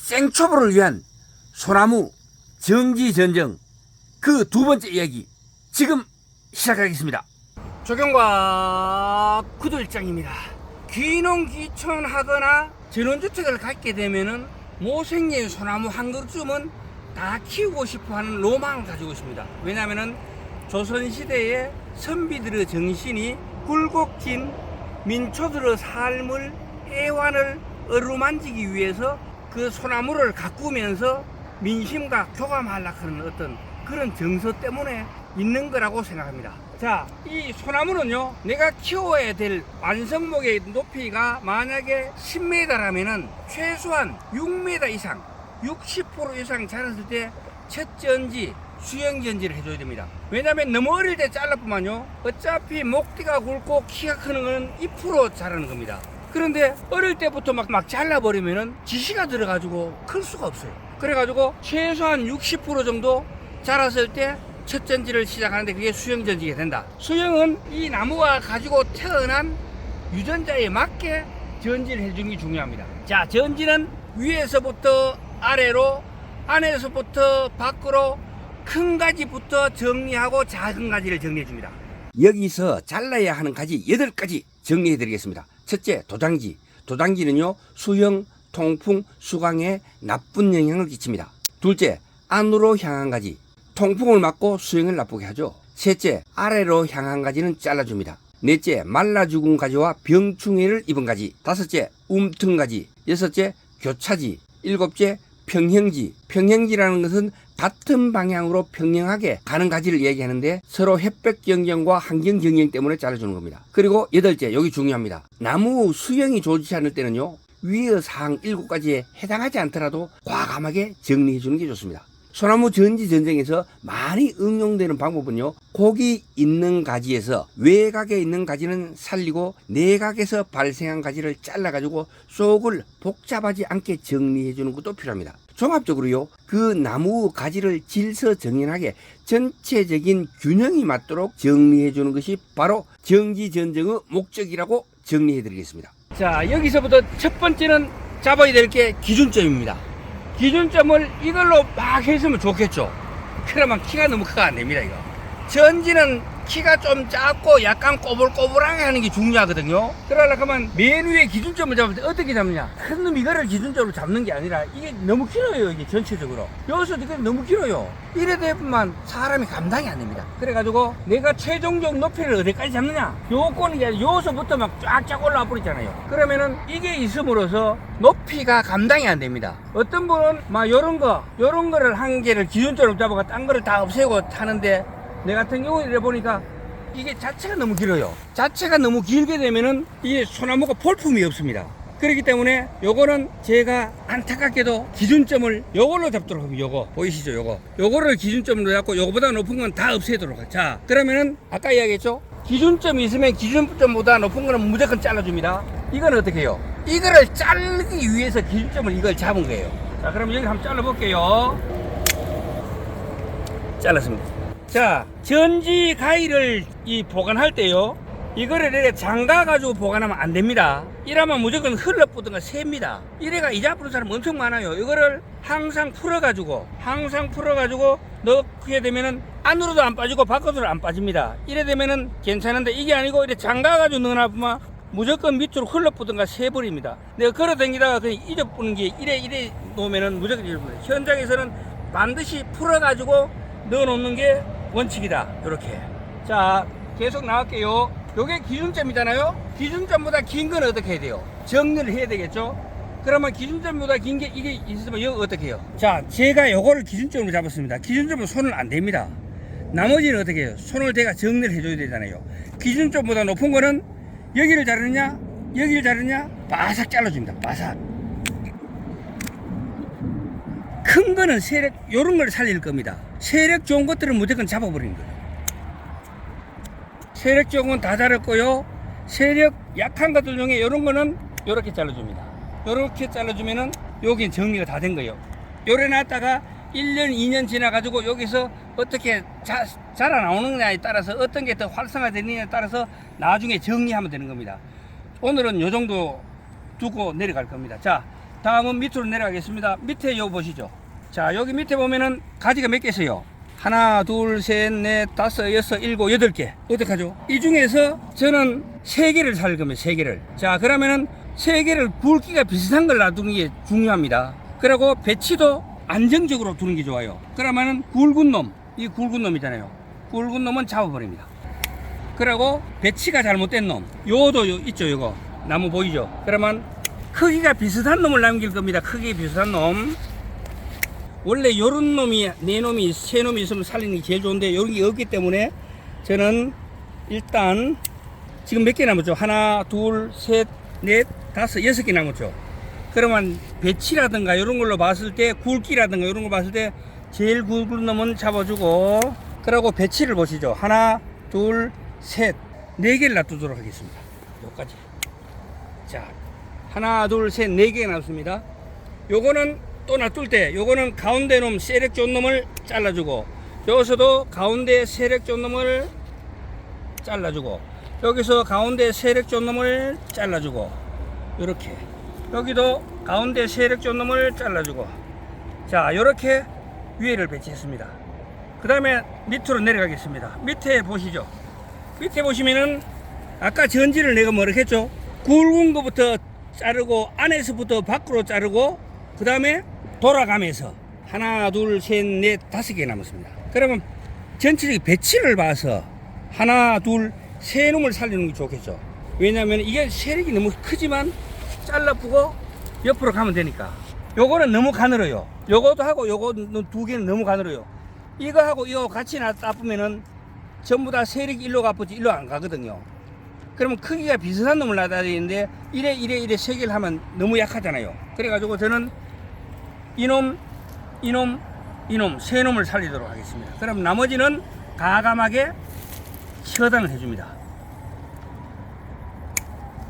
생초보를 위한 소나무 정지전정 그 두 번째 이야기 지금 시작하겠습니다. 조경과 구들장입니다. 귀농귀촌하거나 전원주택을 갖게 되면은 모생의 소나무 한 그루쯤은 다 키우고 싶어하는 로망을 가지고 있습니다. 왜냐하면은 조선시대의 선비들의 정신이 굴곡진 민초들의 삶을 애환을 어루만지기 위해서 그 소나무를 가꾸면서 민심과 교감하려고 하는 어떤 그런 정서 때문에 있는 거라고 생각합니다. 자, 이 소나무는요, 내가 키워야 될 완성목의 높이가 만약에 10m라면은 최소한 6m 이상, 60% 이상 자랐을 때 첫전지, 수영전지를 해줘야 됩니다. 왜냐면 너무 어릴 때 잘라보면요, 어차피 목대가 굵고 키가 크는 건 잎으로 자라는 겁니다. 그런데 어릴 때부터 막 잘라버리면은 지시가 들어가지고 클 수가 없어요. 그래가지고 최소한 60% 정도 자랐을 때 첫 전지를 시작하는데 그게 수영전지가 된다. 수영은 이 나무가 가지고 태어난 유전자에 맞게 전지를 해주는 게 중요합니다. 자, 전지는 위에서부터 아래로, 안에서부터 밖으로 큰 가지부터 정리하고 작은 가지를 정리해 줍니다. 여기서 잘라야 하는 가지 8가지 정리해 드리겠습니다. 첫째, 도장지. 도장지는요, 수형, 통풍, 수강에 나쁜 영향을 끼칩니다. 둘째, 안으로 향한 가지. 통풍을 막고 수형을 나쁘게 하죠. 셋째, 아래로 향한 가지는 잘라줍니다. 넷째, 말라 죽은 가지와 병충해를 입은 가지. 다섯째, 움튼 가지. 여섯째, 교차지. 일곱째, 평형지. 평형지라는 것은 같은 방향으로 평행하게 가는 가지를 얘기하는데 서로 햇볕 경쟁과 환경 경쟁 때문에 잘라주는 겁니다. 그리고 여덟째, 여기 중요합니다. 나무 수형이 좋지 않을 때는요, 위의 사항 7가지에 해당하지 않더라도 과감하게 정리해 주는 게 좋습니다. 소나무 전지 전쟁에서 많이 응용되는 방법은요, 곡이 있는 가지에서 외곽에 있는 가지는 살리고 내각에서 발생한 가지를 잘라가지고 속을 복잡하지 않게 정리해 주는 것도 필요합니다. 종합적으로요, 그 나무 가지를 질서정연하게 전체적인 균형이 맞도록 정리해 주는 것이 바로 정지전정의 목적이라고 정리해 드리겠습니다. 자, 여기서부터 첫 번째는 잡아야 될 게 기준점입니다. 기준점을 이걸로 막 했으면 좋겠죠. 그러면 키가 너무 크가 안 됩니다. 이거 전지는 키가 좀 작고 약간 꼬불꼬불하게 하는 게 중요하거든요. 그러려고 하면 맨 위에 기준점을 잡을 때 어떻게 잡느냐, 큰 놈 이거를 기준점으로 잡는 게 아니라 이게 너무 길어요. 이게 전체적으로 여기서 이게 너무 길어요. 이래 되면 사람이 감당이 안 됩니다. 그래가지고 내가 최종적 높이를 어디까지 잡느냐, 요거는 이제 여기서부터 막 쫙쫙 올라와 버리잖아요. 그러면은 이게 있음으로써 높이가 감당이 안 됩니다. 어떤 분은 막 요런 거를 한 개를 기준점으로 잡아가 딴 거를 다 없애고 타는데, 내 같은 경우에 보니까 이게 자체가 너무 길어요. 자체가 너무 길게 되면은 이 소나무가 볼품이 없습니다. 그렇기 때문에 요거는 제가 안타깝게도 기준점을 요걸로 잡도록 합니다. 요거 보이시죠? 요거를 기준점으로 잡고 요거보다 높은 건 다 없애도록 하죠. 자, 그러면은 아까 이야기했죠? 기준점이 있으면 기준점보다 높은 거는 무조건 잘라줍니다. 이건 어떻게 해요? 이거를 자르기 위해서 기준점을 이걸 잡은 거예요. 자, 그럼 여기 한번 잘라볼게요. 잘랐습니다. 자, 전지 가위를 보관할 때요, 이거를 이렇게 잠가가지고 보관하면 안 됩니다. 이러면 무조건 흘러붙든가 셉니다. 이래가 이자 부는 사람 엄청 많아요. 이거를 항상 풀어가지고 넣게 되면은 안으로도 안 빠지고 밖으로도 안 빠집니다. 이래 되면은 괜찮은데, 이게 아니고 이렇게 잠가가지고 넣어놔보면 무조건 밑으로 흘러붙든가 새버립니다. 내가 걸어 다니다가 그냥 잊어버리는 게 이래 놓으면은 무조건 잊어버려요. 현장에서는 반드시 풀어가지고 넣어놓는 게 원칙이다. 이렇게. 자, 계속 나갈게요. 요게 기준점이잖아요. 기준점보다 긴 건 어떻게 해야 돼요? 정리를 해야 되겠죠. 그러면 기준점보다 긴 게 이게 있으면 이거 어떻게 해요? 자, 제가 요거를 기준점으로 잡았습니다. 기준점으로 손을 안 댑니다. 나머지는 어떻게 해요? 손을 대가 정리를 해줘야 되잖아요. 기준점보다 높은 거는 여기를 자르냐 바삭 잘라줍니다. 바삭. 큰 거는 세력, 요런 걸 살릴 겁니다. 세력 좋은 것들은 무조건 잡아버리는 거예요. 세력 좋은 건 다 자랐고요, 세력 약한 것들 중에 요런 거는 요렇게 잘라줍니다. 요렇게 잘라주면은 여긴 정리가 다 된 거예요. 요래 놨다가 1년 2년 지나가지고 여기서 어떻게 자라나오느냐에 따라서 어떤 게 더 활성화되느냐에 따라서 나중에 정리하면 되는 겁니다. 오늘은 요 정도 두고 내려갈 겁니다. 자, 다음은 밑으로 내려가겠습니다. 밑에 요 보시죠. 자, 여기 밑에 보면은 가지가 몇 개 있어요. 하나, 둘, 셋, 넷, 다섯, 여섯, 일곱, 여덟 개. 어떡하죠? 이 중에서 저는 세 개를 살 겁니다. 세 개를. 자, 그러면은 세 개를 굵기가 비슷한 걸 놔두는 게 중요합니다. 그리고 배치도 안정적으로 두는 게 좋아요. 그러면은 굵은 놈, 이 굵은 놈이잖아요. 굵은 놈은 잡아버립니다. 그리고 배치가 잘못된 놈, 요도 있죠, 요거. 나무 보이죠? 그러면 크기가 비슷한 놈을 남길 겁니다. 크기 비슷한 놈. 원래 요런 놈이, 네 놈이, 세 놈이 있으면 살리는 게 제일 좋은데 요런 게 없기 때문에 저는 일단 지금 몇 개 남았죠? 하나, 둘, 셋, 넷, 다섯, 여섯 개 남았죠? 그러면 배치라든가 요런 걸로 봤을 때, 굵기라든가 요런 걸 봤을 때 제일 굵은 놈은 잡아주고, 그리고 배치를 보시죠. 하나, 둘, 셋, 네 개를 놔두도록 하겠습니다. 여기까지. 자, 하나, 둘, 셋, 네 개가 남습니다. 요거는 또 놔둘 때 요거는 가운데 놈 세력 좋은 놈을 잘라주고, 여기서도 가운데 세력 좋은 놈을 잘라주고, 여기서 가운데 세력 좋은 놈을 잘라주고, 요렇게 여기도 가운데 세력 좋은 놈을 잘라주고. 자, 요렇게 위에를 배치했습니다. 그 다음에 밑으로 내려가겠습니다. 밑에 보시죠. 밑에 보시면은 아까 전지를 내가 뭐라 했죠? 굵은 거부터 자르고 안에서부터 밖으로 자르고, 그 다음에 돌아가면서 하나, 둘, 셋, 넷, 다섯 개 남았습니다. 그러면 전체적인 배치를 봐서 하나, 둘, 세 놈을 살리는 게 좋겠죠. 왜냐하면 이게 세력이 너무 크지만 잘라보고 옆으로 가면 되니까. 요거는 너무 가늘어요. 요것도 하고 요거 두 개는 너무 가늘어요. 이거 하고 이거 같이 놔두면은 전부 다 세력이 일로 가쁘지 일로 안 가거든요. 그러면 크기가 비슷한 놈을 놔둬야 되는데 이래 세 개를 하면 너무 약하잖아요. 그래가지고 저는 이놈 세 놈을 살리도록 하겠습니다. 그럼 나머지는 가감하게 처단을 해줍니다.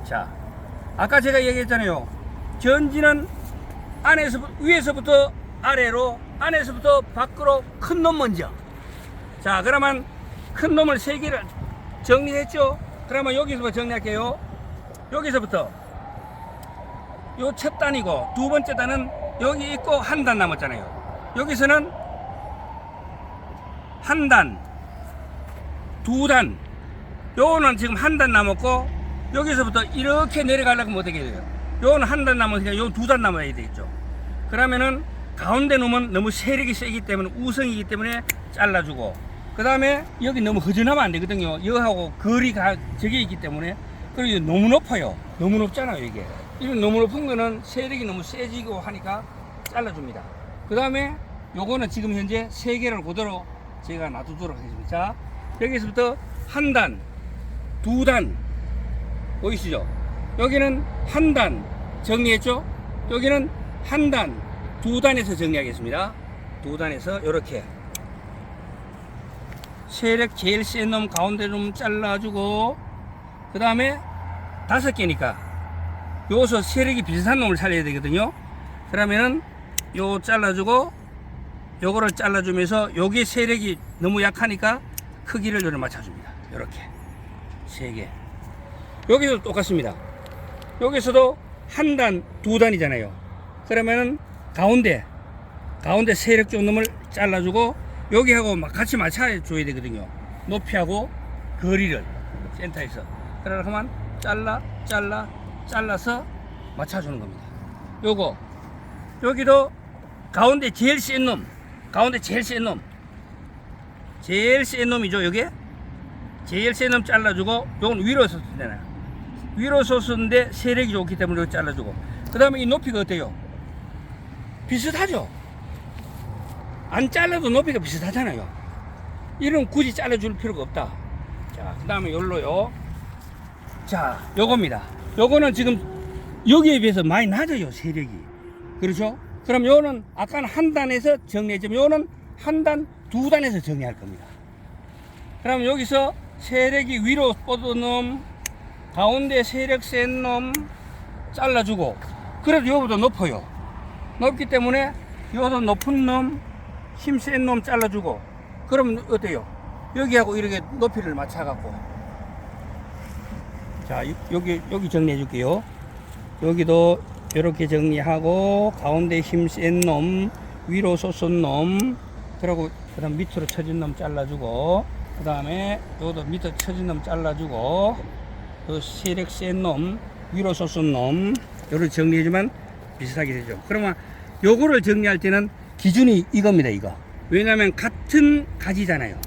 자, 아까 제가 얘기했잖아요. 전지는 위에서부터 아래로, 안에서부터 밖으로 큰 놈 먼저. 자, 그러면 큰 놈을 세 개를 정리했죠. 그러면 여기서부터 정리할게요. 여기서부터 요 첫 단이고 두 번째 단은 여기 있고 한 단 남았잖아요. 여기서는 한 단, 두 단, 요거는 지금 한 단 남았고, 여기서부터 이렇게 내려가려면 어떻게 돼요? 요거는 한 단 남았으니까 요 두 단 남아야 되겠죠. 그러면은 가운데 놈은 너무 세력이 세기 때문에, 우성이기 때문에 잘라주고, 그 다음에 여기 너무 허전하면 안 되거든요. 여하고 거리가 저게 있기 때문에. 그리고 너무 높아요. 너무 높잖아요, 이게. 이런 너무 높은 거는 세력이 너무 세지고 하니까 잘라줍니다. 그 다음에 요거는 지금 현재 세 개를 그대로 제가 놔두도록 하겠습니다. 자, 여기서부터 한 단, 두 단, 보이시죠? 여기는 한 단 정리했죠? 여기는 한 단, 두 단에서 정리하겠습니다. 두 단에서 이렇게 세력 제일 센 놈 가운데 좀 잘라주고, 그 다음에 다섯 개니까 여기서 세력이 비슷한 놈을 살려야 되거든요. 그러면은 요 잘라주고 요거를 잘라주면서 여기 세력이 너무 약하니까 크기를 요를 맞춰줍니다. 이렇게 세 개. 여기도 똑같습니다. 여기서도 한 단, 두 단이잖아요. 그러면은 가운데 세력 좋은 놈을 잘라주고 여기하고 같이 맞춰줘야 되거든요. 높이하고 거리를 센터에서. 그러면 잘라서 맞춰주는 겁니다. 요거 여기도 가운데 제일 센 놈, 제일 센 놈이죠. 여기 제일 센 놈 잘라주고, 요건 위로 섰잖아요. 위로 섰는데 세력이 좋기 때문에 여기 잘라주고, 그 다음에 이 높이가 어때요? 비슷하죠. 안 잘라도 높이가 비슷하잖아요. 이런 굳이 잘라줄 필요가 없다. 자, 그 다음에 요걸로요. 자, 요겁니다. 요거는 지금 여기에 비해서 많이 낮아요, 세력이. 그렇죠? 그럼 요거는 아까는 한 단에서 정리했지만 요거는 한 단, 두 단에서 정리할 겁니다. 그럼 여기서 세력이 위로 뻗은 놈, 가운데 세력 센 놈 잘라주고, 그래도 요거보다 높아요. 높기 때문에 요거보다 높은 놈, 힘 센 놈 잘라주고, 그러면 어때요? 여기하고 이렇게 높이를 맞춰갖고. 자, 여기 정리해 줄게요. 여기도 이렇게 정리하고 가운데 힘 센 놈, 위로 솟은 놈, 그리고 그다음 밑으로 처진 놈 잘라주고, 그 다음에 요도 밑으로 처진 놈 잘라주고, 요 세력 센 놈, 위로 솟은 놈, 요를 정리해주면 비슷하게 되죠. 그러면 요거를 정리할 때는 기준이 이겁니다. 이거. 왜냐하면 같은 가지잖아요.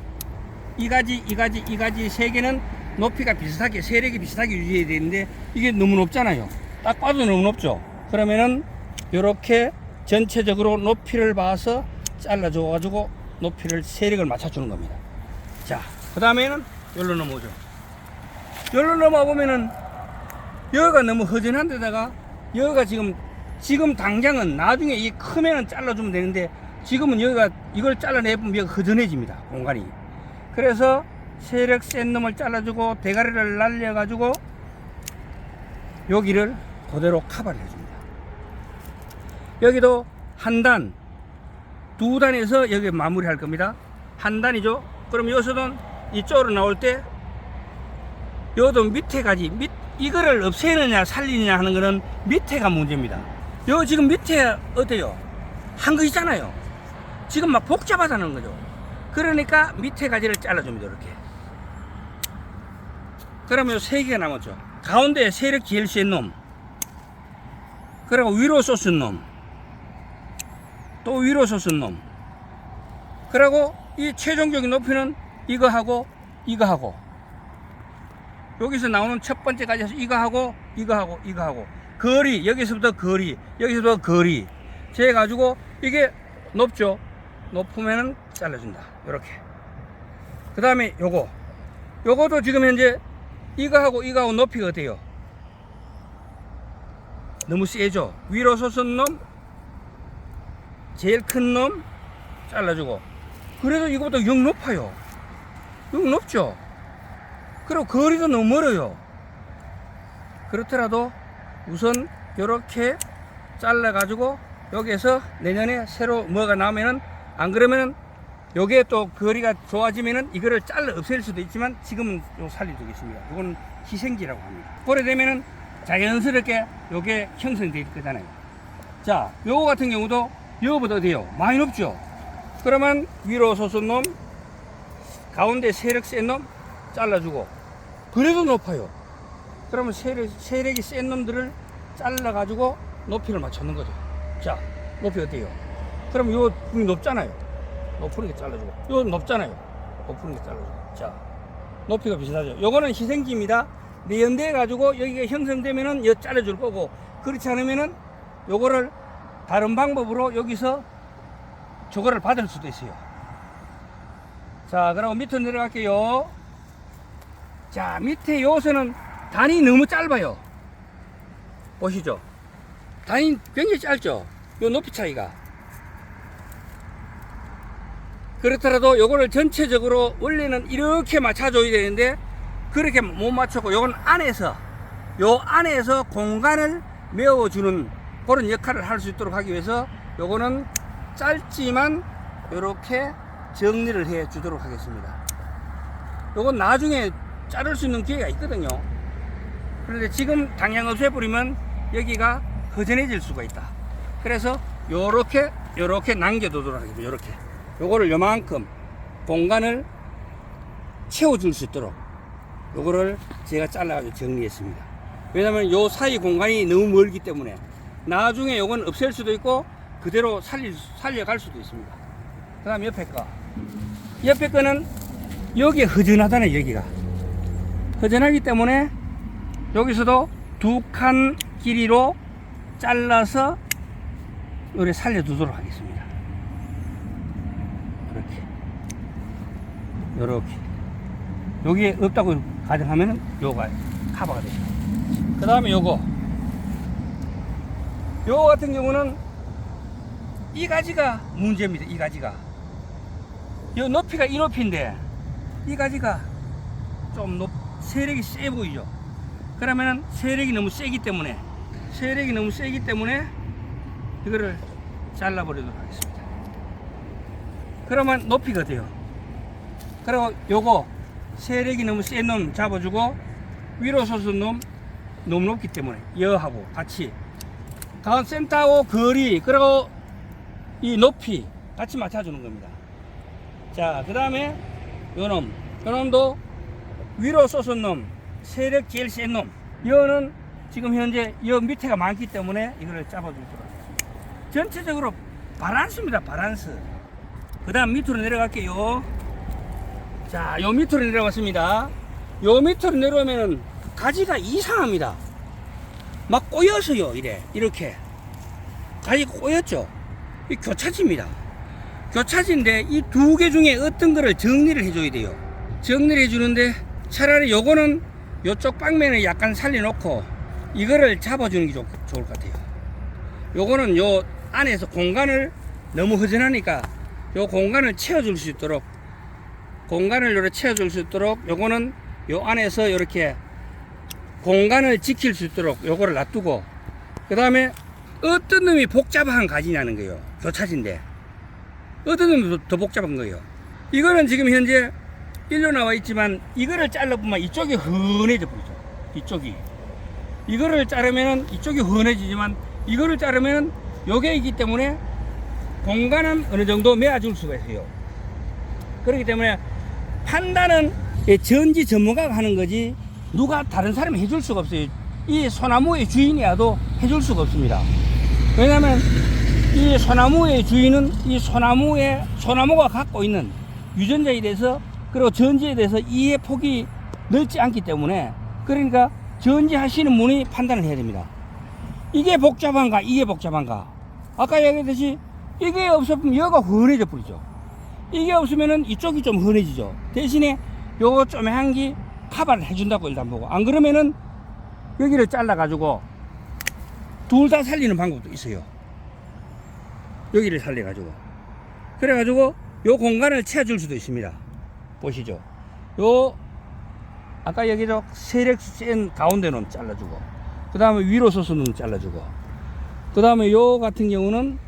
이 가지, 이 가지, 이 가지 세 개는 높이가 비슷하게, 세력이 비슷하게 유지해야 되는데 이게 너무 높잖아요. 딱 봐도 너무 높죠. 그러면은 이렇게 전체적으로 높이를 봐서 잘라줘 가지고 높이를, 세력을 맞춰주는 겁니다. 자, 그 다음에는 여기로 넘어오죠. 여기로 넘어와 보면은 여기가 너무 허전한 데다가 여기가 지금 당장은 나중에 이 크면은 잘라주면 되는데 지금은 여기가 이걸 잘라내보면 여기가 허전해집니다. 공간이. 그래서 세력 센 놈을 잘라주고 대가리를 날려가지고 여기를 그대로 커버를 해줍니다. 여기도 한 단, 두 단에서 여기 마무리 할 겁니다. 한 단이죠. 그럼 여기서도 이쪽으로 나올 때 여기도 밑에 가지, 이거를 없애느냐 살리느냐 하는 거는 밑에가 문제입니다. 요 지금 밑에 어때요? 한 거 있잖아요. 지금 막 복잡하다는 거죠. 그러니까 밑에 가지를 잘라줍니다. 이렇게. 그러면 세 개가 남았죠. 가운데 세력 제일 센 놈, 그리고 위로 솟은 놈, 또 위로 솟은 놈, 그리고 이 최종적인 높이는 이거하고 이거하고, 여기서 나오는 첫 번째 가지에서 이거하고 이거하고 이거하고, 거리, 여기서부터 거리, 여기서부터 거리 재 가지고 이게 높죠. 높으면은 잘라준다. 이렇게. 그 다음에 요거도 지금 현재 이거하고 이거하고 높이가 어때요? 너무 세죠. 위로 솟은 놈, 제일 큰 놈 잘라주고, 그래도 이거보다 영 높아요. 영 높죠. 그리고 거리도 너무 멀어요. 그렇더라도 우선 이렇게 잘라 가지고 여기에서 내년에 새로 뭐가 나오면은, 안 그러면은 요게 또 거리가 좋아지면은 이거를 잘라 없앨 수도 있지만 지금은 요 살려두겠습니다. 이거는 희생지라고 합니다. 그래 되면은 자연스럽게 요게 형성될 거잖아요. 자, 요거 같은 경우도 요거보다 어때요? 많이 높죠. 그러면 위로 솟은 놈, 가운데 세력 센 놈 잘라주고, 그래도 높아요. 그러면 세력이 센 놈들을 잘라 가지고 높이를 맞추는 거죠. 자, 높이 어때요? 그럼 요 분이 높잖아요. 높은 게 잘라주고, 요 높잖아요. 높은 게 잘라주고. 자, 높이가 비슷하죠. 요거는 희생지입니다. 내연대해 가지고 여기가 형성되면은 요 잘라줄 거고, 그렇지 않으면은 요거를 다른 방법으로 여기서 저거를 받을 수도 있어요. 자, 그럼 밑으로 내려갈게요. 자, 밑에 요새는 단이 너무 짧아요. 보시죠. 단이 굉장히 짧죠. 요 높이 차이가. 그렇더라도 요거를 전체적으로 원래는 이렇게 맞춰줘야 되는데 그렇게 못 맞췄고, 요건 요 안에서 공간을 메워주는 그런 역할을 할 수 있도록 하기 위해서 요거는 짧지만 요렇게 정리를 해 주도록 하겠습니다. 요건 나중에 자를 수 있는 기회가 있거든요. 그런데 지금 당장 없애버리면 여기가 허전해질 수가 있다. 그래서 요렇게 남겨두도록 하겠습니다. 요렇게 요거를 요만큼 공간을 채워줄 수 있도록 요거를 제가 잘라가지고 정리했습니다. 왜냐면 요 사이 공간이 너무 멀기 때문에 나중에 요건 없앨 수도 있고 그대로 살려갈 수도 있습니다. 그 다음 옆에 거는 여기 허전하잖아요. 여기가 허전하기 때문에 여기서도 두 칸 길이로 잘라서 요래 살려두도록 하겠습니다. 요렇게 여기에 없다고 가정하면은 요가 커버가 되죠. 그 다음에 요거 같은 경우는 이 가지가 문제입니다. 이 가지가 요 높이가 이 높이인데 이 가지가 좀 세력이 세 보이죠. 그러면은 세력이 너무 세기 때문에 이거를 잘라버리도록 하겠습니다. 그러면 높이가 돼요. 그리고 요거 세력이 너무 센 놈 잡아주고, 위로 솟은 놈 너무 높기 때문에 여하고 같이 가운 센터하고 거리, 그리고 이 높이 같이 맞춰주는 겁니다. 자, 그 다음에 요놈도 위로 솟은 놈, 세력 제일 센 놈. 이거는 지금 현재 이 밑에가 많기 때문에 이거를 잡아주도록. 전체적으로 바란스입니다, 바란스. 그 다음 밑으로 내려갈게요. 자, 요 밑으로 내려갔습니다. 요 밑으로 내려오면은 가지가 이상합니다. 막 꼬여서요, 이렇게. 가지가 꼬였죠? 이 교차지입니다. 교차지인데 이 두 개 중에 어떤 거를 정리를 해줘야 돼요. 정리를 해주는데 차라리 요거는 요쪽 방면을 약간 살려놓고 이거를 잡아주는 게 좋을 것 같아요. 요거는 요 안에서 공간을 너무 허전하니까 요 공간을 채워줄 수 있도록 요거는 요 안에서 이렇게 공간을 지킬 수 있도록 요거를 놔두고, 그 다음에 어떤 놈이 복잡한 가지냐는 거예요. 교차지인데 어떤 놈이 더 복잡한 거예요. 이거는 지금 현재 일로 나와 있지만 이거를 잘라보면 이쪽이 흔해져 버리죠. 이쪽이 이거를 자르면은 이쪽이 흔해지지만 이거를 자르면은 요게 있기 때문에 공간은 어느 정도 메워줄 수가 있어요. 그렇기 때문에 판단은 전지 전문가가 하는 거지 누가 다른 사람이 해줄 수가 없어요. 이 소나무의 주인이라도 해줄 수가 없습니다. 왜냐하면 이 소나무의 주인은 이 소나무가 갖고 있는 유전자에 대해서 그리고 전지에 대해서 이해 폭이 넓지 않기 때문에, 그러니까 전지하시는 분이 판단을 해야 됩니다. 이게 복잡한가 이게 복잡한가. 아까 얘기했듯이 이게 없으면 여기가 흔해져 버리죠. 이게 없으면은 이쪽이 좀 흔해지죠. 대신에 요거 좀 향기 커버를 해준다고 일단 보고, 안 그러면은 여기를 잘라 가지고 둘 다 살리는 방법도 있어요. 여기를 살려 가지고 그래 가지고 요 공간을 채워줄 수도 있습니다. 보시죠. 요 아까 여기서 세력 센 가운데 놈 잘라주고, 그 다음에 위로 솟은 놈 잘라주고, 그 다음에 요 같은 경우는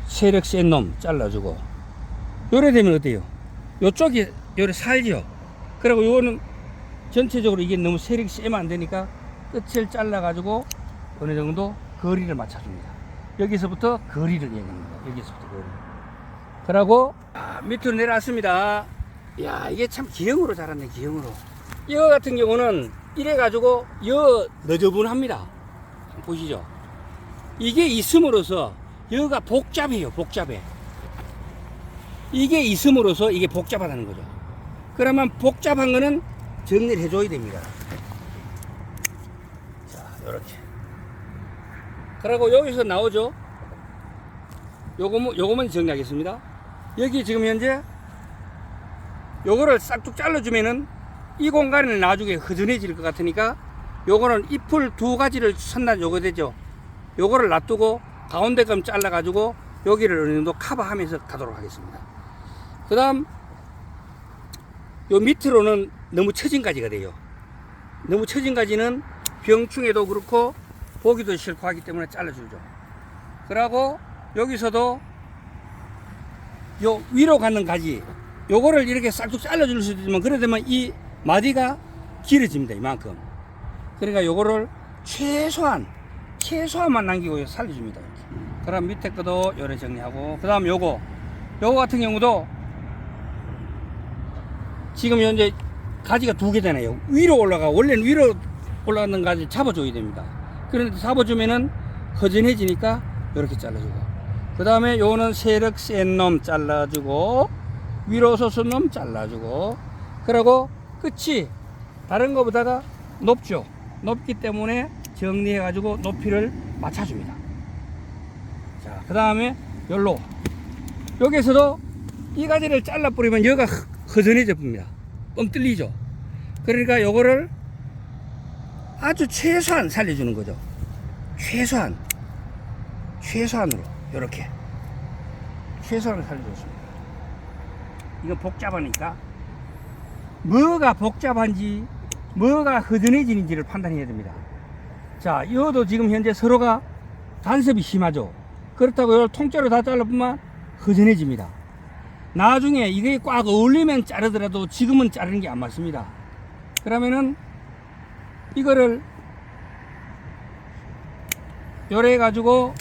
세력 센 놈 잘라주고, 요래 되면 어때요? 요쪽이 요래 살죠. 그리고 요거는 전체적으로 이게 너무 세력이 세면 안 되니까 끝을 잘라 가지고 어느 정도 거리를 맞춰줍니다. 여기서부터 거리를 얘기합니다. 여기서부터 거리. 그러고 밑으로 내려왔습니다. 야, 이게 참 기형으로 자랐네, 기형으로. 이거 같은 경우는 이래 가지고 여 너저분합니다. 보시죠. 이게 있음으로써 여기가 복잡해요, 복잡해. 이게 있음으로써 이게 복잡하다는 거죠. 그러면 복잡한 거는 정리를 해줘야 됩니다. 자, 요렇게. 그리고 여기서 나오죠. 요거만 정리하겠습니다. 여기 지금 현재 요거를 싹둑 잘라주면은 이 공간은 나중에 허전해질 것 같으니까 요거는 잎을 두 가지를 선단 요거 되죠. 요거를 놔두고 가운데 감 잘라 가지고 여기를 어느 정도 커버하면서 가도록 하겠습니다. 그 다음 요 밑으로는 너무 처진 가지가 돼요. 너무 처진 가지는 병충해도 그렇고 보기도 싫고 하기 때문에 잘라주죠. 그러고 여기서도 요 위로 가는 가지 요거를 이렇게 싹둑 잘라줄 수 있지만, 그래 되면 이 마디가 길어집니다, 이만큼. 그러니까 요거를 최소한만 남기고 살려줍니다. 그럼 밑에 것도 요래 정리하고, 그 다음 요거 같은 경우도 지금 현재 가지가 두 개잖아요. 위로 올라가, 원래는 위로 올라가는 가지 잡아줘야 됩니다. 그런데 잡아주면은 허전해지니까 이렇게 잘라주고, 그 다음에 요거는 세력 센 놈 잘라주고, 위로 솟은 놈 잘라주고, 그리고 끝이 다른 것보다가 높죠. 높기 때문에 정리해 가지고 높이를 맞춰줍니다. 자, 그 다음에 열로 여기서도 이 가지를 잘라 뿌리면 여기가 허전해져 봅니다. 뻥 뚫리죠. 그러니까 요거를 아주 최소한 살려주는 거죠. 최소한으로 요렇게 최소한을 살려줬습니다. 이거 복잡하니까 뭐가 복잡한지 뭐가 허전해지는지를 판단해야 됩니다. 자, 이것도 지금 현재 서로가 간섭이 심하죠. 그렇다고 이걸 통째로 다 잘라보면 허전해집니다. 나중에 이게 꽉 어울리면 자르더라도 지금은 자르는 게 안 맞습니다. 그러면은 이거를 요래 가지고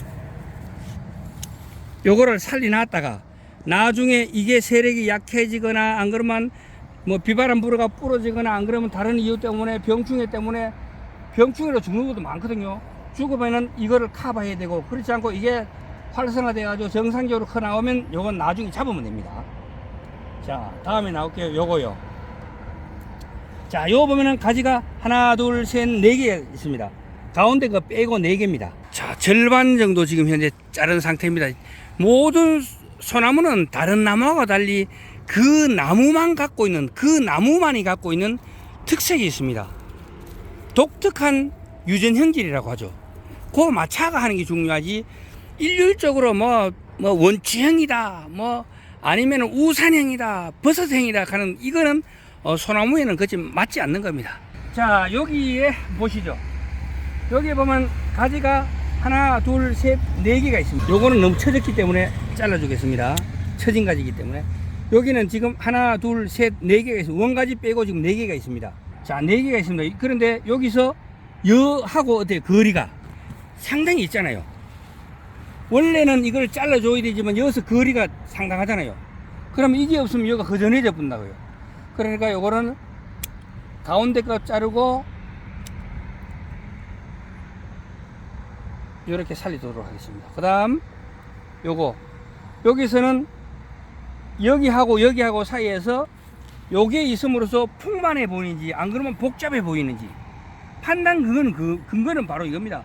요거를 살려놨다가 나중에 이게 세력이 약해지거나 안 그러면 뭐 비바람 불어가 부러지거나 안 그러면 다른 이유 때문에 병충해 때문에 병충해로 죽는 것도 많거든요. 죽으면은 이거를 커버해야 되고, 그렇지 않고 이게 활성화돼 가지고 정상적으로 커 나오면 요건 나중에 잡으면 됩니다. 자, 다음에 나올게요. 요거요. 자, 요거 보면은 가지가 하나, 둘, 셋, 네 개 있습니다. 가운데 거 빼고 네 개입니다. 자, 절반 정도 지금 현재 자른 상태입니다. 모든 소나무는 다른 나무와 달리 그 나무만 갖고 있는, 그 나무만이 갖고 있는 특색이 있습니다. 독특한 유전 형질이라고 하죠. 그 마차가 하는 게 중요하지, 일률적으로 뭐 원추형이다, 뭐 아니면 우산형이다, 버섯형이다 하는 이거는 소나무에는 그렇게 맞지 않는 겁니다. 자, 여기에 보시죠. 여기에 보면 가지가 하나, 둘, 셋, 네 개가 있습니다. 요거는 너무 처졌기 때문에 잘라주겠습니다. 처진 가지이기 때문에. 여기는 지금 하나, 둘, 셋, 네 개가 있습니다. 원가지 빼고 지금 네 개가 있습니다. 자, 네 개가 있습니다. 그런데 여기서 여하고 어때요? 거리가 상당히 있잖아요. 원래는 이걸 잘라줘야 되지만 여기서 거리가 상당하잖아요. 그러면 이게 없으면 여기가 허전해져 본다고요. 그러니까 요거는 가운데 거 자르고 이렇게 살리도록 하겠습니다. 그 다음 요거 여기서는 여기하고 사이에서 요게 있음으로써 풍만해 보이는지 안 그러면 복잡해 보이는지 판단 근거는 바로 이겁니다.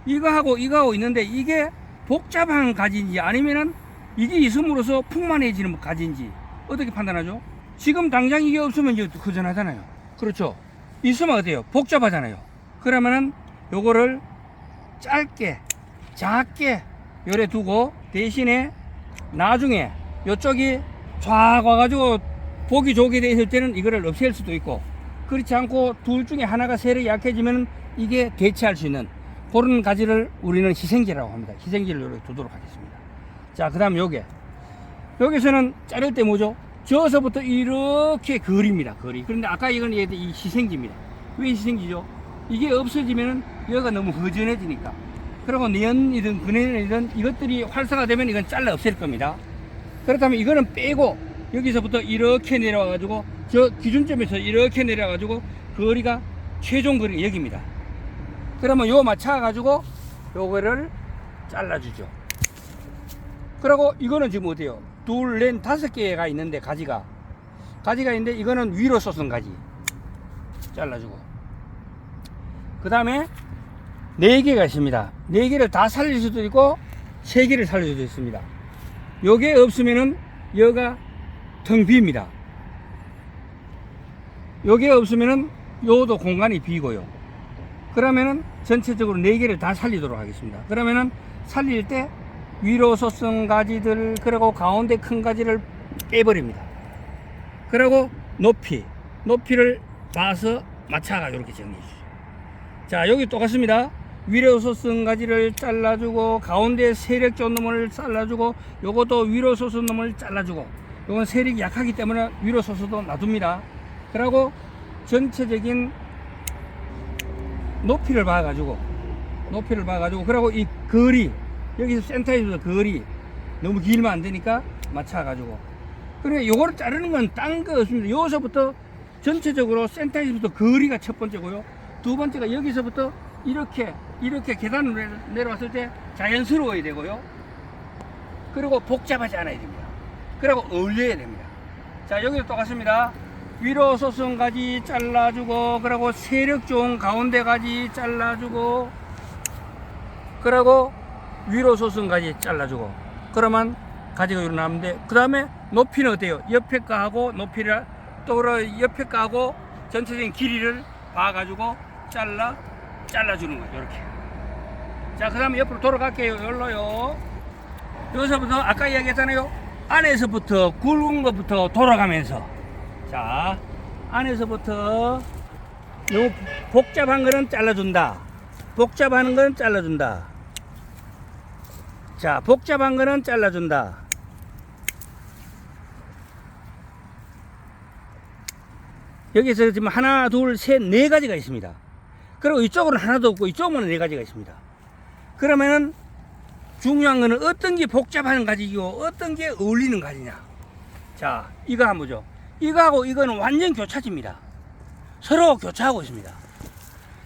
이거하고 있는데 이게 복잡한 가지인지 아니면은 이게 있음으로써 풍만해지는 가지인지 어떻게 판단하죠? 지금 당장 이게 없으면 이제 허전하잖아요. 그렇죠? 있으면 어때요? 복잡하잖아요. 그러면은 요거를 짧게 작게 요래 두고 대신에 나중에 요쪽이 쫙 와가지고 보기 좋게 돼 있을 때는 이거를 없앨 수도 있고, 그렇지 않고 둘 중에 하나가 세력이 약해지면 이게 대체할 수 있는 그런 가지를 우리는 희생지라고 합니다. 희생지를 이렇게 두도록 하겠습니다. 자, 그 다음 여기서는 자를 때 뭐죠? 저서부터 이렇게 거리입니다. 거리. 그런데 아까 이건 이 희생지입니다. 왜 희생지죠? 이게 없어지면은 여기가 너무 허전해지니까. 그리고 내연이든 근연이든 이것들이 활성화되면 이건 잘라 없앨 겁니다. 그렇다면 이거는 빼고 여기서부터 이렇게 내려와 가지고 저 기준점에서 이렇게 내려와 가지고 거리가 최종 거리가 여기입니다. 그러면 요 맞춰 가지고 요거를 잘라주죠. 그리고 이거는 지금 어때요? 둘, 넷, 다섯 개가 있는데 가지가 있는데 이거는 위로 솟은 가지 잘라주고, 그 다음에 네 개가 있습니다. 네 개를 다 살릴 수도 있고 세 개를 살릴 수도 있습니다. 요게 없으면은 여가 텅 빕니다. 요게 없으면은 요도 공간이 비고요. 그러면은 전체적으로 네 개를 다 살리도록 하겠습니다. 그러면은 살릴 때 위로 솟은 가지들, 그리고 가운데 큰 가지를 빼버립니다. 그리고 높이를 봐서 맞춰가 이렇게 정리해 주시죠. 자, 여기 똑같습니다. 위로 솟은 가지를 잘라주고, 가운데 세력 좋은 놈을 잘라주고, 요것도 위로 솟은 놈을 잘라주고, 요건 세력이 약하기 때문에 위로 솟아도 놔둡니다. 그리고 전체적인 높이를 봐가지고, 그리고 이 거리, 여기서 센터에서 거리 너무 길면 안 되니까 맞춰가지고, 그러니까 요거를 자르는 건 딴 거 없습니다. 여기서부터 전체적으로 센터에서부터 거리가 첫 번째고요. 두 번째가 여기서부터 이렇게 계단으로 내려왔을 때 자연스러워야 되고요. 그리고 복잡하지 않아야 됩니다. 그리고 어울려야 됩니다. 자, 여기도 똑같습니다. 위로 솟은 가지 잘라주고, 그리고 세력 좋은 가운데 가지 잘라주고, 그리고 위로 솟은 가지 잘라주고, 그러면 가지가 이렇게 나오는데, 그 다음에 높이는 어때요? 옆에 거하고 높이를 또 옆에 거하고 전체적인 길이를 봐가지고 잘라주는 거죠. 이렇게. 자, 그 다음에 옆으로 돌아갈게요. 여기로요. 여기서부터 아까 이야기했잖아요. 안에서부터 굵은 것부터 돌아가면서, 자, 안에서부터 요 복잡한 거는 잘라준다. 복잡한 거는 잘라준다. 자, 복잡한 거는 잘라준다. 여기서 지금 하나, 둘, 셋, 네 가지가 있습니다. 그리고 이쪽으로는 하나도 없고 이쪽으로는 네 가지가 있습니다. 그러면은 중요한 거는 어떤 게 복잡한 가지고 어떤 게 어울리는 가지냐. 자, 이거 한번 보죠. 이거하고 이거는 완전 교차지입니다. 서로 교차하고 있습니다.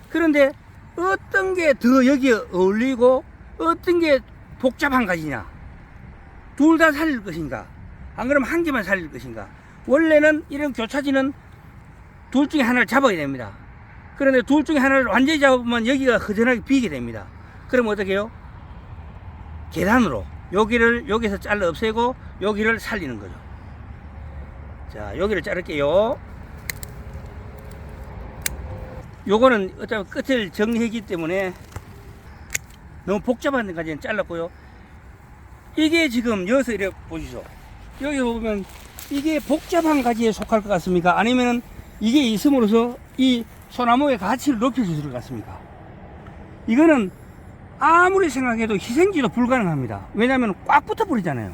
그런데 어떤 게 더 여기에 어울리고 어떤 게 복잡한 가지냐. 둘 다 살릴 것인가? 안 그러면 한 개만 살릴 것인가? 원래는 이런 교차지는 둘 중에 하나를 잡아야 됩니다. 그런데 둘 중에 하나를 완전히 잡으면 여기가 허전하게 비게 됩니다. 그럼 어떻게 해요? 계단으로 여기를 여기서 잘라 없애고 여기를 살리는 거죠. 자, 여기를 자를게요. 요거는 어차피 끝을 정리했기 때문에 너무 복잡한 데까지는 잘랐고요. 이게 지금 여기서 이렇게 보시죠. 여기 보면 이게 복잡한 가지에 속할 것 같습니까? 아니면은 이게 있음으로써 이 소나무의 가치를 높일 수 있을 것 같습니까? 이거는 아무리 생각해도 희생지도 불가능합니다. 왜냐하면 꽉 붙어 버리잖아요.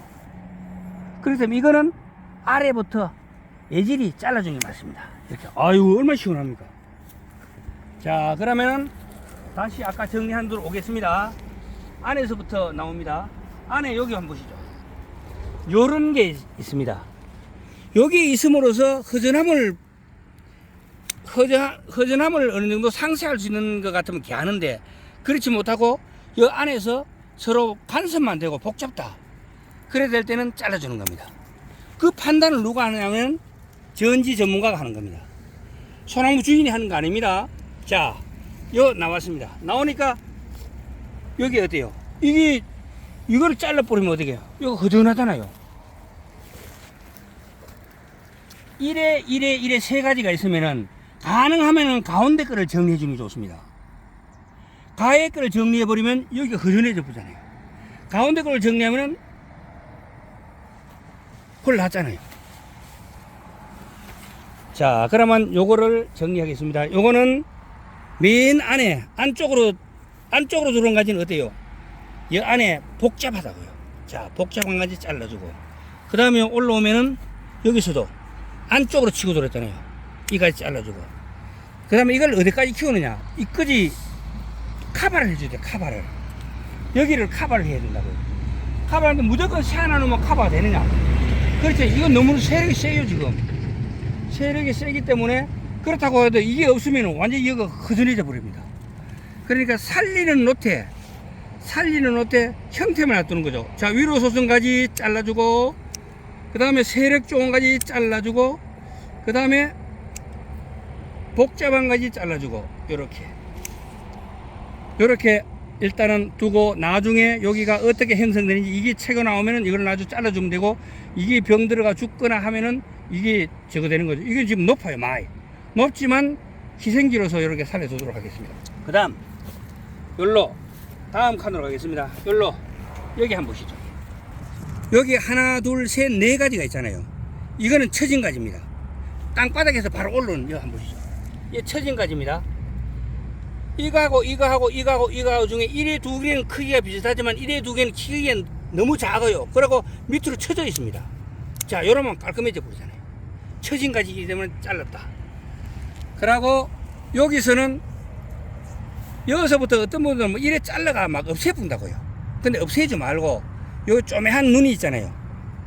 그래서 이거는 아래부터 예질이 잘라주는 게 맞습니다. 이렇게. 아유, 얼마나 시원합니까? 자, 그러면은 다시 아까 정리한 대로 오겠습니다. 안에서부터 나옵니다. 안에 여기 한번 보시죠. 요런 게 있습니다. 여기 있음으로써 허전함을 어느 정도 상쇄할 수 있는 것 같으면 개하는데 그렇지 못하고 이 안에서 서로 간섭만 되고 복잡다. 그래 될 때는 잘라주는 겁니다. 그 판단을 누가 하느냐면 전지 전문가가 하는 겁니다. 소나무 주인이 하는 거 아닙니다. 자, 요 나왔습니다. 나오니까 여기 어때요? 이거를 잘라버리면 어떻게 해요? 이거 허전하잖아요. 이래 세 가지가 있으면은 가능하면은 가운데 거를 정리해 주는 게 좋습니다. 가에 거를 정리해 버리면 여기가 허전해져 보잖아요. 가운데 거를 정리하면은 홀랐잖아요. 자, 그러면 요거를 정리하겠습니다. 요거는 맨 안에 안쪽으로 들어온 가지는 어때요? 이 안에 복잡하다고요. 자, 복잡한 가지 잘라주고 그 다음에 올라오면은 여기서도 안쪽으로 치고 들어왔잖아요. 이까지 잘라주고 그 다음에 이걸 어디까지 키우느냐, 이까지 카바를 해줘야 돼. 카바를 여기를 카바를 해야 된다고요. 카바하는데 무조건 새 하나 넣으면 카바가 되느냐? 그렇죠. 이건 너무 세력이 세요. 지금 세력이 세기 때문에 그렇다고 해도 이게 없으면 완전히 이거 허전해져 버립니다. 그러니까 살리는 노태 형태만 놔두는 거죠. 자, 위로 솟은 가지 잘라주고 그 다음에 세력 좋은 가지 잘라주고 그 다음에 복잡한 가지 잘라주고 요렇게 일단은 두고 나중에 여기가 어떻게 형성되는지 이게 채가 나오면은 이걸 나중에 잘라주면 되고 이게 병 들어가 죽거나 하면은 이게 저거 되는 거죠. 이게 지금 높아요. 많이 높지만 희생지로서 이렇게 살려두도록 하겠습니다. 그 다음 열로 다음 칸으로 가겠습니다. 열로 여기 한번 보시죠. 여기 하나 둘 셋 네 가지가 있잖아요. 이거는 처진 가지입니다. 땅바닥에서 바로 올라오는 이거 한번 보시죠. 이게 처진 가지입니다. 이거하고 중에 1의 두 개는 크기가 비슷하지만 1의 두 개는 크기가 너무 작아요. 그리고 밑으로 쳐져 있습니다. 자, 요러면 깔끔해져 버리잖아요. 처진 가지이기 때문에 잘랐다. 그리고 여기서는 여기서부터 어떤 분들은 뭐 이래 잘라가 막 없애본다고요. 근데 없애지 말고 요 쪼매한 눈이 있잖아요.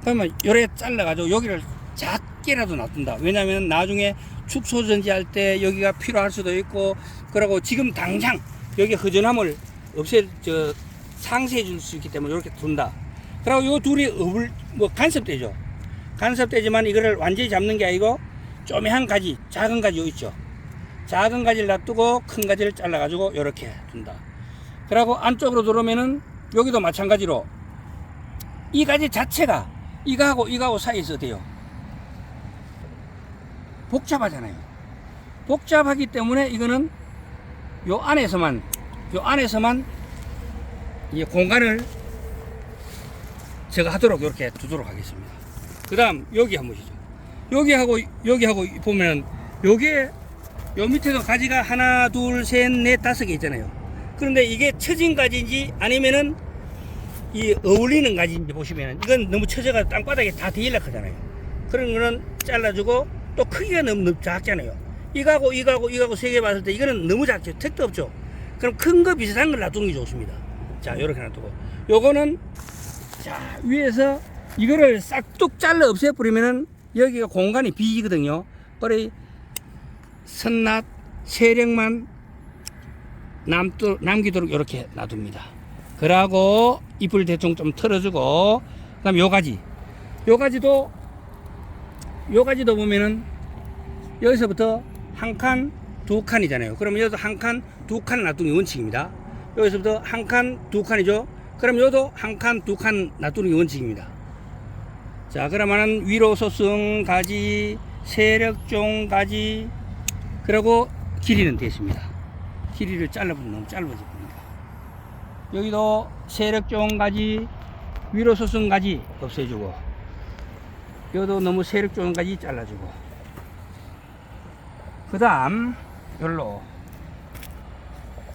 그러면 요래 잘라가지고 여기를 작게라도 놔둔다. 왜냐면 나중에 축소전지 할 때 여기가 필요할 수도 있고, 그리고 지금 당장 여기 허전함을 상쇄해 줄 수 있기 때문에 이렇게 둔다. 그리고 요 둘이 간섭되죠. 간섭되지만 이거를 완전히 잡는 게 아니고 쪼매한 가지, 작은 가지 요 있죠. 작은 가지를 놔두고 큰 가지를 잘라가지고 이렇게 둔다. 그리고 안쪽으로 들어오면은 여기도 마찬가지로 이 가지 자체가 이거하고 사이에서 어때요? 복잡하잖아요. 복잡하기 때문에 이거는 요 안에서만 이 공간을 제가 하도록 이렇게 두도록 하겠습니다. 그 다음 여기 한번 보시죠. 여기하고 보면 요게 요 밑에도 가지가 하나 둘 셋 넷 다섯 개 있잖아요. 그런데 이게 처진 가지인지 아니면은 이 어울리는 가지인지 보시면 이건 너무 처져가 땅바닥에 다 데일락하잖아요. 그런 거는 잘라주고 또 크기가 너무 작잖아요. 이거하고 세 개 봤을 때 이거는 너무 작죠. 택도 없죠. 그럼 큰 거 비슷한 걸 놔두는 게 좋습니다. 자, 요렇게 놔두고. 요거는, 자, 위에서 이거를 싹둑 잘라 없애버리면은 여기가 공간이 비거든요. 그래, 선낫, 세력만 남기도록 이렇게 놔둡니다. 그러고 잎을 대충 좀 털어주고, 그 다음 요 가지도 보면은 여기서부터 한 칸, 두 칸이잖아요. 그러면 여기서 한 칸, 두 칸을 놔두는 게 원칙입니다. 여기서부터 한 칸, 두 칸이죠. 그럼 여기도 한 칸, 두 칸 놔두는 게 원칙입니다. 자, 그러면은 위로 솟은 가지, 세력종 가지, 그리고 길이는 됐습니다. 길이를 잘라보면 너무 짧아질 겁니다. 여기도 세력종 가지, 위로 솟은 가지 없애주고, 여기도 너무 세력종 가지 잘라주고, 그 다음 여기로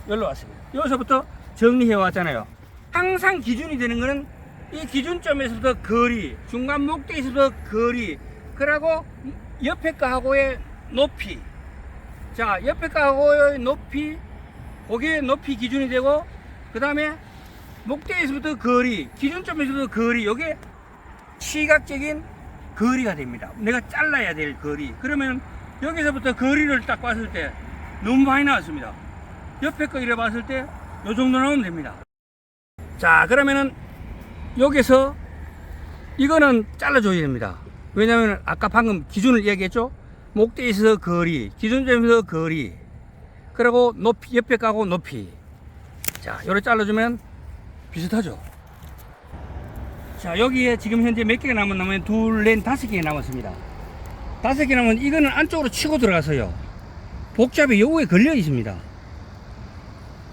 왔습니다. 여기서부터 정리해 왔잖아요. 항상 기준이 되는 거는 이 기준점에서부터 거리, 중간 목대에서부터 거리, 그리고 옆에 거하고의 높이. 자, 옆에 거하고의 높이, 그게 높이 기준이 되고, 그 다음에 목대에서부터 거리, 기준점에서부터 거리, 요게 시각적인 거리가 됩니다. 내가 잘라야 될 거리. 그러면 여기서부터 거리를 딱 봤을 때 너무 많이 나왔습니다. 옆에 거 이래 봤을 때 요 정도 나오면 됩니다. 자, 그러면은 여기서 이거는 잘라줘야 됩니다. 왜냐면 아까 방금 기준을 얘기했죠. 목대에서 거리, 기준점에서 거리, 그리고 높이, 옆에 가고 높이. 자, 요렇게 잘라주면 비슷하죠. 자, 여기에 지금 현재 몇 개가 남았냐면 둘, 넷, 5개가 남았습니다. 5개 남은 이거는 안쪽으로 치고 들어가서요. 복잡이 요거에 걸려 있습니다.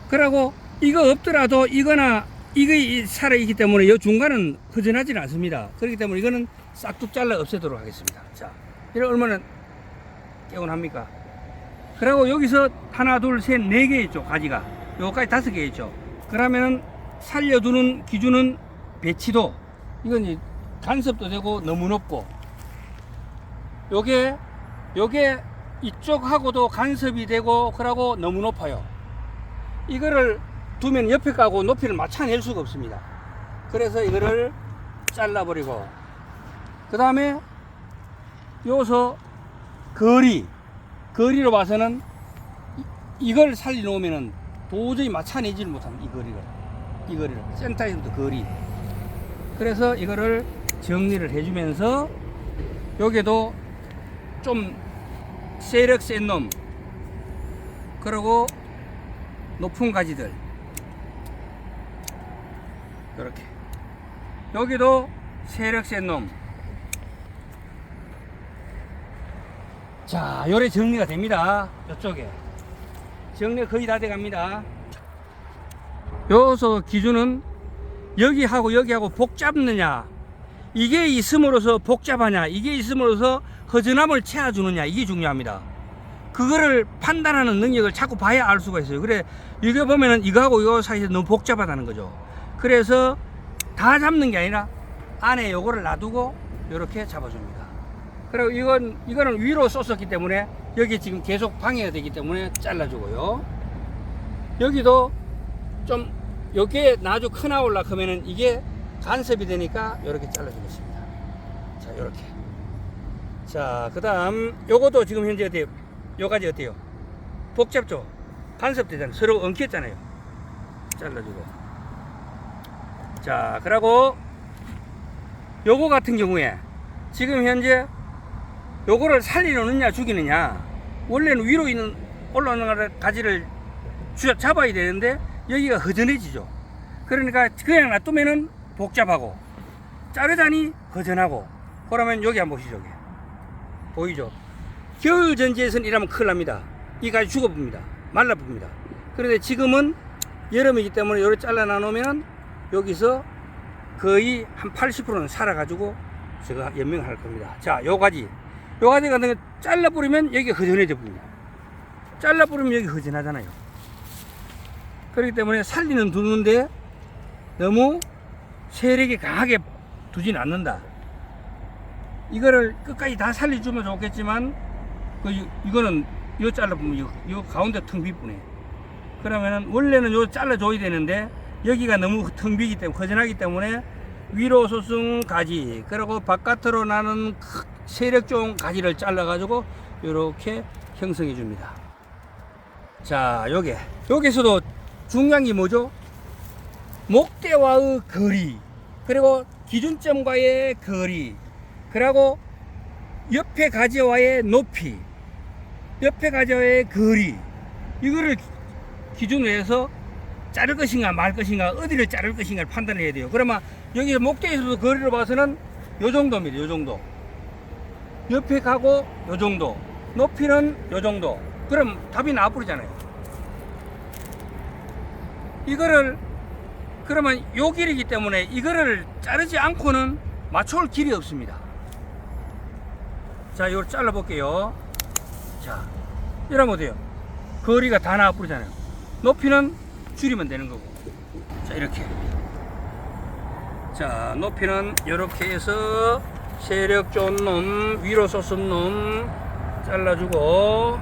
그러고 이거 없더라도 이거나 이거 살아있기 때문에 이 중간은 허전하지는 않습니다. 그렇기 때문에 이거는 싹둑 잘라 없애도록 하겠습니다. 자, 이래 얼마나 깨운합니까? 그리고 여기서 하나, 둘, 셋, 4개 있죠. 가지가. 요거까지 5개 있죠. 그러면은 살려두는 기준은 배치도. 이건 이제 간섭도 되고 너무 높고. 요게 이쪽하고도 간섭이 되고 그러고 너무 높아요. 이거를 두면 옆에 가고 높이를 맞춰낼 수가 없습니다. 그래서 이거를 잘라버리고, 그 다음에 여기서 거리로 봐서는 이걸 살려놓으면은 도저히 맞춰내지를 못합니다. 이 거리를 센터에서부터 거리. 그래서 이거를 정리를 해주면서 여기도 좀 세력 센 놈, 그리고 높은 가지들 이렇게, 여기도 세력 센 놈. 자, 요래 정리가 됩니다. 이쪽에 정리가 거의 다 돼 갑니다. 여기서 기준은 여기하고 여기하고 복잡느냐, 이게 있음으로써 복잡하냐, 이게 있음으로써 허전함을 채워주느냐, 이게 중요합니다. 그거를 판단하는 능력을 자꾸 봐야 알 수가 있어요. 그래, 이거 보면은 이거하고 이거 사이에서 너무 복잡하다는 거죠. 그래서 다 잡는 게 아니라 안에 요거를 놔두고 이렇게 잡아줍니다. 그리고 이거는 위로 쏟았기 때문에 여기 지금 계속 방해가 되기 때문에 잘라주고요. 여기도 좀 여기에 나주 크 나올라 하면은 이게 간섭이 되니까 이렇게 잘라주겠습니다. 자, 이렇게. 자, 그 다음 요것도 지금 현재 어때요? 요까지 어때요? 복잡죠? 간섭되잖아요. 서로 엉켰잖아요. 잘라주고. 자, 그리고 요거 같은 경우에 지금 현재 요거를 살리느냐 죽이느냐, 원래는 위로 있는 올라오는 가지를 잡아야 되는데 여기가 허전해지죠. 그러니까 그냥 놔두면은 복잡하고, 자르자니 허전하고. 그러면 여기 한번 보시죠. 여기 보이죠? 겨울 전지에서는 이러면 큰일 납니다. 이 가지 죽어봅니다. 말라봅니다. 그런데 지금은 여름이기 때문에 요렇게 잘라 나누면 여기서 거의 한 80%는 살아가지고 제가 연명할 겁니다. 자, 요 가지 같은 거 잘라버리면 여기 허전해져 버립니다. 잘라버리면 여기 허전하잖아요. 그렇기 때문에 살리는 두는데 너무 세력이 강하게 두진 않는다. 이거를 끝까지 다 살려주면 좋겠지만, 이거는 요 잘라보면 요 가운데 텅 비쁘네. 그러면은 원래는 요 잘라줘야 되는데 여기가 너무 텅 비기 때문에 허전하기 때문에 위로 솟은 가지 그리고 바깥으로 나는 세력 좋은 가지를 잘라 가지고 이렇게 형성해 줍니다. 자, 여기서도 중요한 게 뭐죠? 목대와의 거리, 그리고 기준점과의 거리, 그리고 옆에 가지와의 높이, 옆에 가지와의 거리, 이거를 기준으로 해서 자를 것인가 말 것인가, 어디를 자를 것인가를 판단해야 돼요. 그러면 여기 목대에서도 거리를 봐서는 요 정도입니다. 요 정도. 옆에 가고 요 정도. 높이는 요 정도. 그럼 답이 나와버리잖아요. 이거를 그러면 요 길이기 때문에 이거를 자르지 않고는 맞춰올 길이 없습니다. 자, 이걸 잘라 볼게요. 자, 이러면 돼요. 거리가 다 나와버리잖아요. 높이는 줄이면 되는 거고. 자, 이렇게. 자, 높이는 이렇게 해서 세력 좋은 놈, 위로 솟은 놈 잘라주고,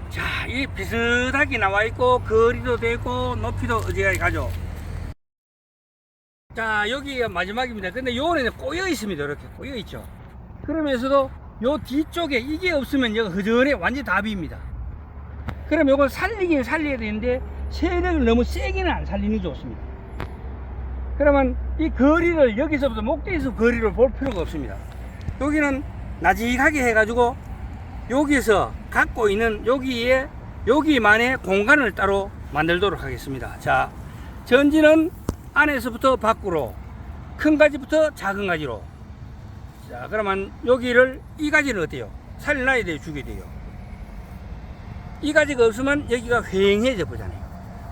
자, 이 비슷하게 나와 있고 거리도 되고 높이도 어지간히 가죠. 자, 여기가 마지막입니다. 근데 요거는 꼬여 있습니다. 이렇게 꼬여 있죠. 그러면서도 요 뒤쪽에 이게 없으면 여기 허전해 완전 답입니다. 그럼 요걸 살리긴 살려야 되는데 세력을 너무 세게는 안 살리는 게 좋습니다. 그러면 이 거리를 여기서부터 목대에서 거리를 볼 필요가 없습니다. 여기는 나직하게 해가지고 여기서 갖고 있는 여기만의 공간을 따로 만들도록 하겠습니다. 자, 전지는 안에서부터 밖으로, 큰 가지부터 작은 가지로. 자, 그러면 여기를, 이 가지는 어때요? 살려놔야 돼요? 죽여야 돼요? 이 가지가 없으면 여기가 휑해져 보잖아요.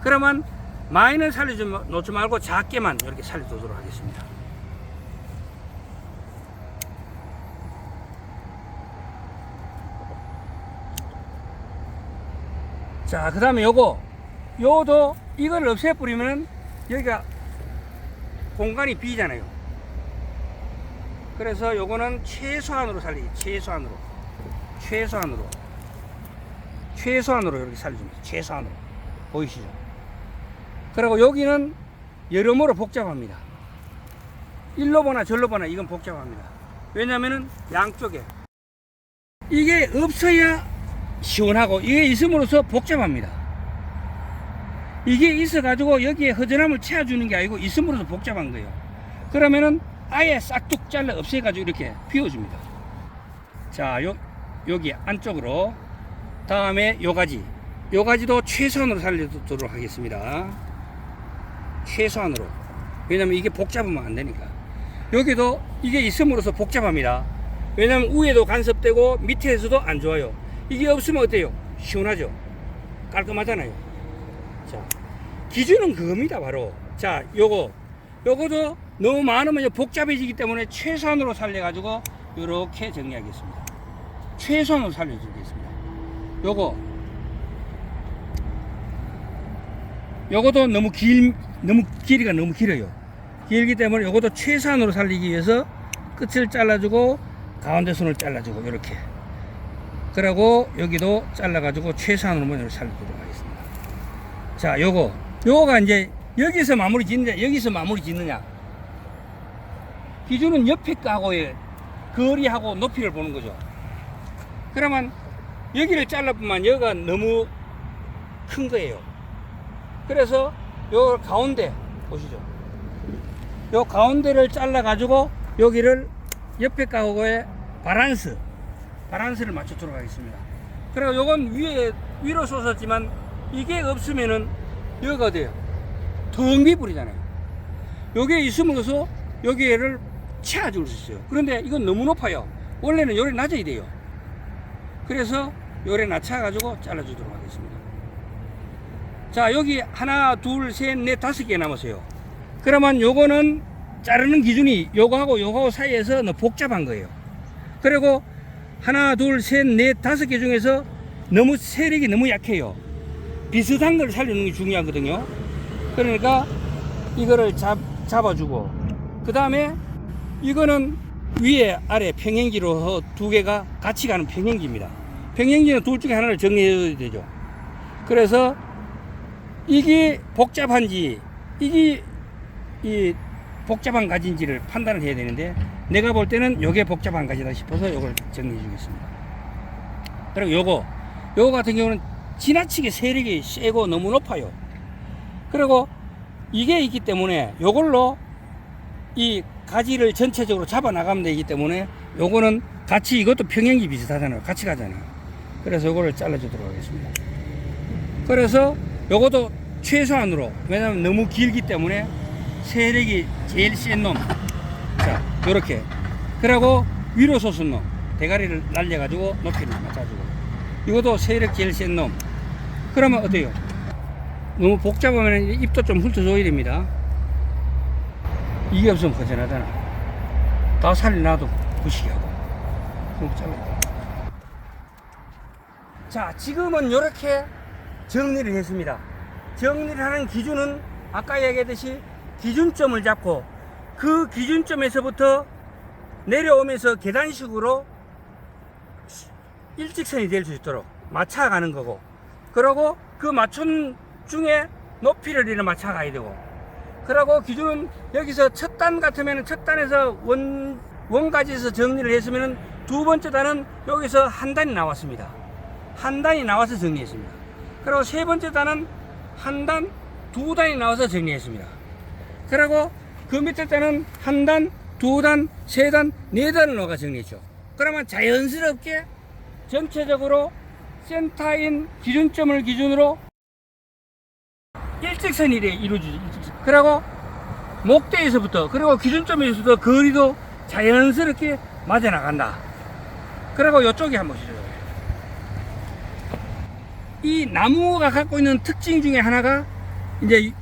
그러면 많이는 살려놓지 말고 작게만 이렇게 살려두도록 하겠습니다. 자, 그 다음에 요도 이걸 없애버리면 여기가 공간이 비잖아요. 그래서 요거는 최소한으로 살리기. 최소한으로 이렇게 살려줍니다. 최소한으로. 보이시죠? 그리고 여기는 여러모로 복잡합니다. 일로 보나 절로 보나 이건 복잡합니다. 왜냐면은 양쪽에 이게 없어야 시원하고 이게 있음으로써 복잡합니다. 이게 있어가지고 여기에 허전함을 채워주는 게 아니고 있음으로써 복잡한 거예요. 그러면은 아예 싹둑 잘라 없애가지고 이렇게 비워줍니다. 자, 여기 안쪽으로. 다음에 요 가지도 최소한으로 살려두도록 하겠습니다. 최소한으로. 왜냐면 이게 복잡하면 안 되니까. 여기도 이게 있음으로써 복잡합니다. 왜냐면 위에도 간섭되고 밑에서도 안 좋아요. 이게 없으면 어때요? 시원하죠? 깔끔하잖아요. 자, 기준은 그겁니다, 바로. 자, 요거도 너무 많으면 복잡해지기 때문에 최소한으로 살려가지고 이렇게 정리하겠습니다. 최소한으로 살려주겠습니다. 요거도 너무 길이가 너무 길어요. 길기 때문에 요것도 최소한으로 살리기 위해서 끝을 잘라주고 가운데 손을 잘라주고 이렇게. 그리고 여기도 잘라가지고 최소한으로만 이렇게 살려주도록 하겠습니다. 자, 요거가 이제 여기서 마무리 짓느냐. 기준은 옆에 거하고의 거리하고 높이를 보는 거죠. 그러면 여기를 잘라보면 여기가 너무 큰 거예요. 그래서 요 가운데 보시죠. 요 가운데를 잘라 가지고 여기를 옆에 가하고의 바란스를 맞추도록 하겠습니다. 그리고 요건 위로 솟았지만 이게 없으면은 여기가 어때요? 텅 비버리잖아요. 요게 있음으로써 여기를 채워줄 수 있어요. 그런데 이건 너무 높아요. 원래는 요래 낮아야 돼요. 그래서 요래 낮춰가지고 잘라주도록 하겠습니다. 자, 여기 하나, 둘, 셋, 넷, 5개 남았어요. 그러면 요거는 자르는 기준이 요거하고 사이에서 너무 복잡한 거예요. 그리고 하나, 둘, 셋, 넷, 5개 중에서 너무 세력이 너무 약해요. 비슷한 걸 살리는 게 중요하거든요. 그러니까 이거를 잡아주고, 그 다음에 이거는 위에 아래 평행지로 두 개가 같이 가는 평행지입니다. 평행지는 둘 중에 하나를 정리해야 되죠. 그래서 이게 복잡한지 이게 이 복잡한 가지인지를 판단을 해야 되는데 내가 볼 때는 요게 복잡한 가지다 싶어서 요걸 정리해 주겠습니다. 그리고 요거 같은 경우는 지나치게 세력이 세고 너무 높아요. 그리고 이게 있기 때문에 요걸로 이 가지를 전체적으로 잡아 나가면 되기 때문에 요거는 같이 이것도 평행이 비슷하잖아요. 같이 가잖아요. 그래서 요거를 잘라 주도록 하겠습니다. 그래서 요것도 최소한으로, 왜냐면 너무 길기 때문에 세력이 제일 센 놈, 자 요렇게, 그리고 위로 솟은 놈 대가리를 날려가지고 높이를 맞춰주고, 이것도 세력 제일 센 놈. 그러면 어때요? 너무 복잡하면 입도 좀 훑어줘야 됩니다. 이게 없으면 허전하잖아. 다 살려놔도 부시기하고. 그럼 잘라. 자, 지금은 이렇게 정리를 했습니다. 정리를 하는 기준은 아까 얘기했듯이 기준점을 잡고 그 기준점에서부터 내려오면서 계단식으로 일직선이 될 수 있도록 맞춰가는 거고, 그리고 그 맞춘 중에 높이를 이렇게 맞춰가야 되고, 그리고 기준 여기서 첫 단 같으면 첫 단에서 원가지에서 정리를 했으면 두 번째 단은 여기서 한 단이 나왔습니다. 한 단이 나와서 정리했습니다. 그리고 세 번째 단은 한 단, 두 단이 나와서 정리했습니다. 그리고 그 밑에 단은 한 단, 두 단, 세 단, 네 단을 넣어가 정리했죠. 그러면 자연스럽게 전체적으로 센터인 기준점을 기준으로 일직선이 이루어지죠. 일직선. 그리고 목대에서부터, 그리고 기준점에서부터 거리도 자연스럽게 맞아 나간다. 그리고 이쪽에 한번 보시죠. 이 나무가 갖고 있는 특징 중에 하나가 이제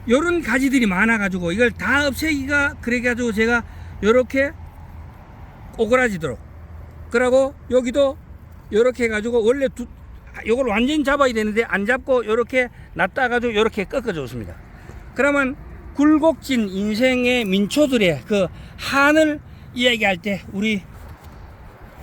요런 가지들이 많아 가지고 이걸 다 없애기가, 그래 가지고 제가 요렇게 오그라지도록, 그리고 여기도 요렇게 해 가지고 원래 요걸 완전히 잡아야 되는데 안 잡고 요렇게 놨다 가지고 요렇게 꺾어 줬습니다. 그러면 굴곡진 인생의 민초들의 그 한을 이야기할 때 우리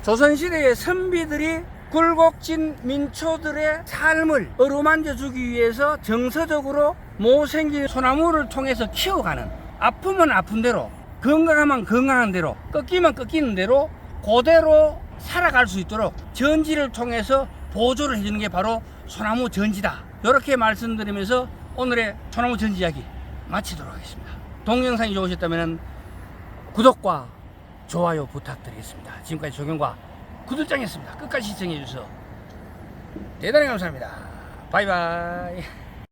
조선시대의 선비들이 굴곡진 민초들의 삶을 어루만져 주기 위해서 정서적으로 못생긴 소나무를 통해서 키워가는, 아프면 아픈 대로, 건강하면 건강한 대로, 꺾이면 꺾이는 대로 그대로 살아갈 수 있도록 전지를 통해서 보조를 해주는 게 바로 소나무 전지다. 이렇게 말씀드리면서 오늘의 소나무 전지 이야기 마치도록 하겠습니다. 동영상이 좋으셨다면 구독과 좋아요 부탁드리겠습니다. 지금까지 조경과 구들장이었습니다. 끝까지 시청해 주셔서 대단히 감사합니다. 바이바이.